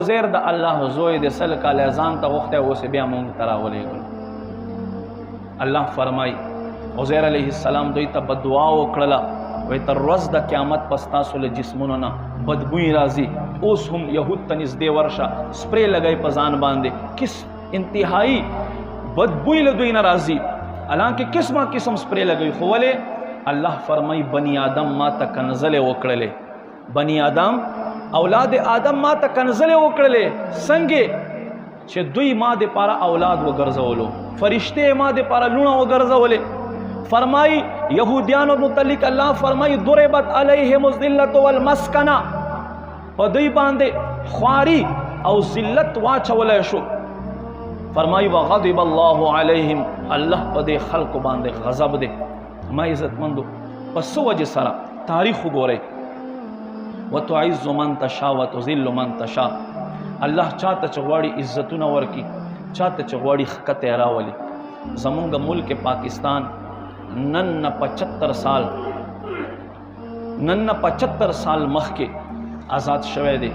زیر د الله زوی د سل کاله ځان ته وخته اوس بیا مونږ ترا ولېږل. الله فرمای عزیر علیه السلام دوی ته بدعا وکړه، وای تر ورځ د قیامت پس تاسو له جسمونو نه بدبوئی راځي. اوس هم یهود ته نږدې ورشه، سپری لګئ په ځان باندې، کس انتهایی بدبوئی له دوی نه راځي، حالانکه قسمه قسم سپری لګئ. خو ولې؟ الله فرمای بنی آدم ما ته کنزلې وکړلې، بنی آدم اولاد آدم ما ته کنزلې وکړلې، څنګه چې دوی ما د پاره اولاد وګرځولو، فرشته ما د پاره لونه وګرځولې. فرمای یهودیانو متعلق الله فرمای ضربت علیهم الذلة والمسکنه، په دوی باندې خواري او ذلت واچولای شو. فرمای وغضب الله علیهم، الله په دې خلق باندې غضب دې. ما عزت مندو پس وجه سره تاریخ وګورئ، وتعز من تشاء وتذل من تشاء. الله چاته چغواړي عزتونه ورکی، چاته چغواړي خکته راولي. زمونږ ملک پاکستان نن 75 سال مخکې آزاد شوه دی.